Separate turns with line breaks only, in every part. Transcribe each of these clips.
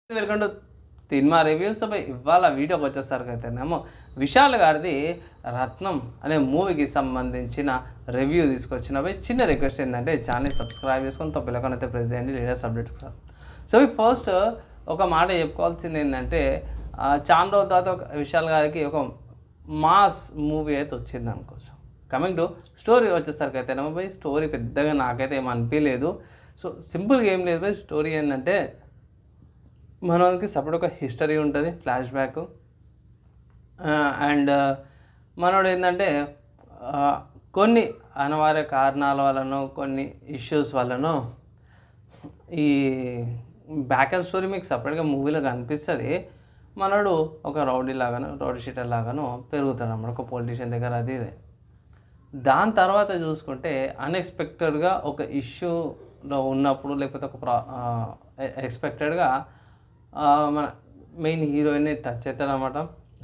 Welcome to cinema reviews. ఇవాళ వీడియోకి వచ్చేసరికి అయితేనేమో విశాల్ గారిది రత్నం అనే మూవీకి సంబంధించిన రివ్యూ తీసుకొచ్చిన చిన్న రిక్వెస్ట్ ఏంటంటే ఛానల్ సబ్స్క్రైబ్ చేసుకొని బెల్ అయితే ప్రెస్ చేయండి latest updates sir. So first ఒక మాట చెప్పుకోవాల్సింది ఏంటంటే చాలా రోజుల తర్వాత ఒక విశాల్ గారికి ఒక మాస్ మూవీ అయితే వచ్చింది అనుకోవచ్చు. కమింగ్ టు స్టోరీ వచ్చేసరికి అయితేనేమో స్టోరీ పెద్దగా నాకైతే ఏం అనిపించలేదు. సో సింపుల్గా ఏం లేదు స్టోరీ ఏంటంటే మనకి సపరేట్ ఒక హిస్టరీ ఉంటుంది, ఫ్లాష్ బ్యాక్. అండ్ మనోడు ఏంటంటే కొన్ని అనివార్య కారణాల వలన కొన్ని ఇష్యూస్ వలన ఈ బ్యాక్ అండ్ స్టోరీ మీకు సపరేట్గా మూవీలో కనిపిస్తుంది. మనోడు ఒక రౌడీ షీటర్ లాగాను పెరుగుతాడు అన్నమాట, ఒక పొలిటీషియన్ దగ్గర అది ఇదే. దాని తర్వాత చూసుకుంటే అన్ఎక్స్పెక్టెడ్గా ఒక ఇష్యూలో ఉన్నప్పుడు లేకపోతే ఒక ఎక్స్పెక్టెడ్గా మన మెయిన్ హీరోయిన్ని టచ్ అవుతాడు అనమాట,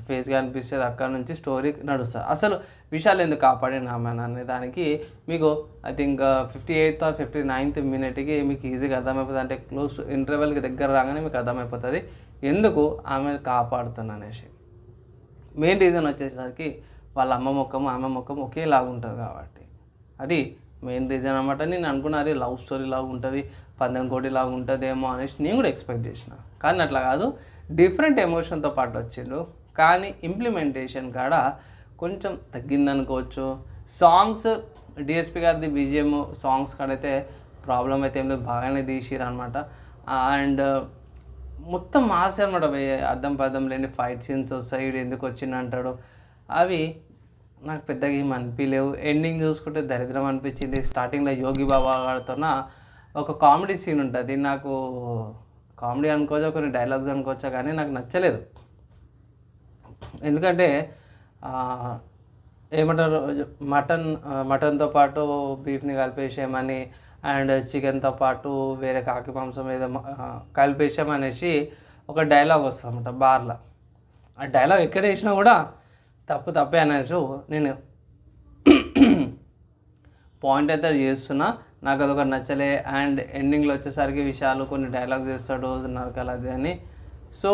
ఫేస్గా అనిపిస్తుంది. అక్కడ నుంచి స్టోరీ నడుస్తుంది. అసలు విశాల్ ఎందుకు కాపాడిన ఆమెను అనే దానికి మీకు I think 58th or 59th మినిట్కి మీకు ఈజీగా అర్థమైపోతుంది. అంటే క్లోజ్ ఇంటర్వెల్కి దగ్గర రాగానే మీకు అర్థమైపోతుంది ఎందుకు ఆమెను కాపాడుతున్నా అనేసి. మెయిన్ రీజన్ వచ్చేసరికి వాళ్ళ అమ్మ ముఖం ఆమె ముఖం ఒకేలాగా ఉంటుంది కాబట్టి అది మెయిన్ రీజన్ అనమాట. నేను అనుకున్నది లవ్ స్టోరీ లాగా ఉంటుంది, 11 కోటి లాగా ఉంటుందేమో అనేసి నేను కూడా ఎక్స్పెక్ట్ చేసిన. కానీ అట్లా కాదు, డిఫరెంట్ ఎమోషన్తో పాటు వచ్చిండు. కానీ ఇంప్లిమెంటేషన్ కాడ కొంచెం తగ్గిందనుకోవచ్చు. సాంగ్స్ డిఎస్పి గారిది బీజిఎం సాంగ్స్ కాడైతే ప్రాబ్లం అయితే ఏం లేదు, బాగానే తీసిరు అనమాట. అండ్ మొత్తం మాస్ అనమాట, అర్థం పర్థం లేని ఫైట్ సీన్స్ వస్తాయి, వీడు ఎందుకు వచ్చింది అంటాడు, అవి నాకు పెద్దగా ఏం అనిపించలేవు. ఎండింగ్ చూసుకుంటే దరిద్రం అనిపించింది. స్టార్టింగ్లో యోగి బాబా గారితోన ఒక కామెడీ సీన్ ఉంటుంది, నాకు కామెడీ అనుకోవచ్చా కొన్ని డైలాగ్స్ అనుకోవచ్చా కానీ నాకు నచ్చలేదు. ఎందుకంటే ఏమంటారు, మటన్తో పాటు బీఫ్ని కలిపేసామని అండ్ చికెన్తో పాటు వేరే కాకి మాంసం ఏదో కలిపేసామనేసి ఒక డైలాగ్ వస్తుందన్నమాట బార్లో. ఆ డైలాగ్ ఎక్కడ వేసినా కూడా తప్పే అనేసి నేను పాయింట్ అయితే చేస్తున్నా. నాకు అదొకటి నచ్చలే. అండ్ ఎండింగ్లో వచ్చేసరికి విషయాలు కొన్ని డైలాగ్స్ చేస్తాడు నరకాలి అది అని, సో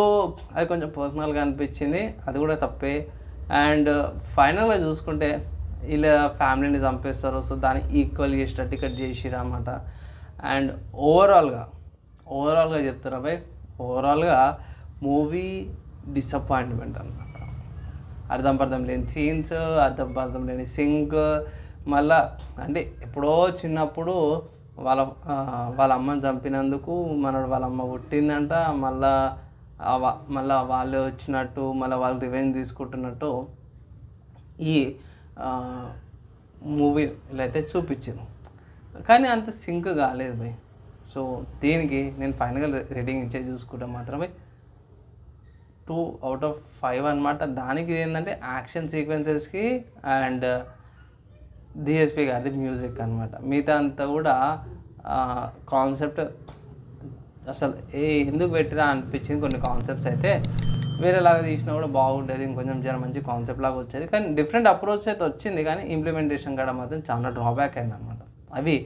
అది కొంచెం పర్సనల్గా అనిపించింది, అది కూడా తప్పే. అండ్ ఫైనల్గా చూసుకుంటే వీళ్ళ ఫ్యామిలీని చంపేస్తారు, సో దాన్ని ఈక్వల్ చేసి టికెట్ చేసిరు అన్నమాట. అండ్ ఓవరాల్గా చెప్తారా ఓవరాల్గా మూవీ డిసప్పాయింట్మెంట్ అన్నమాట. అర్థం లేని సీన్స్, అర్థం లేని సింక్. మళ్ళా అంటే ఎప్పుడో చిన్నప్పుడు వాళ్ళ అమ్మని చంపినందుకు వాళ్ళ అమ్మ పుట్టిందంట, మళ్ళా వాళ్ళే వచ్చినట్టు, మళ్ళీ వాళ్ళు రివెంజ్ తీసుకుంటున్నట్టు ఈ మూవీలో అయితే చూపించాను. కానీ అంత సింక్ కాలేదు భయ్. సో దీనికి నేను ఫైనల్ రేటింగ్ ఇచ్చేది చూసుకుంటే మాత్రమే 2 out of 5 అనమాట. దానికి ఏంటంటే యాక్షన్ సీక్వెన్సెస్కి అండ్ డిఎస్పి గారిది మ్యూజిక్ అనమాట. మిగతా అంతా కూడా కాన్సెప్ట్ అసలు ఎందుకు పెట్టిరా అనిపించింది. కొన్ని కాన్సెప్ట్స్ అయితే వేరేలాగా తీసినా కూడా బాగుండేది, ఇంకొంచెం జర మంచి కాన్సెప్ట్ లాగా వచ్చేది. కానీ డిఫరెంట్ అప్రోచ్ అయితే వచ్చింది, కానీ ఇంప్లిమెంటేషన్ కూడా మాత్రం చాలా డ్రాబ్యాక్ అయింది అనమాట. అవి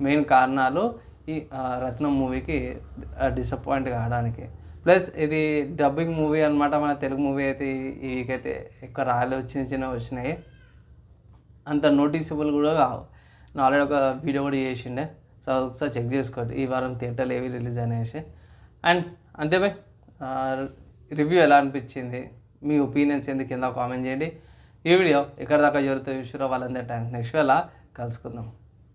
మెయిన్ కారణాలు ఈ రత్నం మూవీకి డిసప్పాయింట్ కావడానికి. ప్లస్ ఇది డబ్బింగ్ మూవీ అనమాట, మన తెలుగు మూవీ అయితే ఈ వీకైతే ఎక్కువ రాలేదు, చిన్న వచ్చినాయి, అంత నోటీసబుల్ కూడా కావు. నేను ఆల్రెడీ ఒక వీడియో కూడా చేసిండే, సో ఒకసారి చెక్ చేసుకోండి ఈ వారం థియేటర్లు ఏవి రిలీజ్ అనేసి. అండ్ అంతే బై, రివ్యూ ఎలా అనిపించింది, మీ ఒపీనియన్స్ ఏంది కింద కామెంట్ చేయండి. ఈ వీడియో ఎక్కడ దాకా జరుగుతుంది విషయంలో వాళ్ళందరి టైం నెక్స్ట్ వేళ కలుసుకుందాం.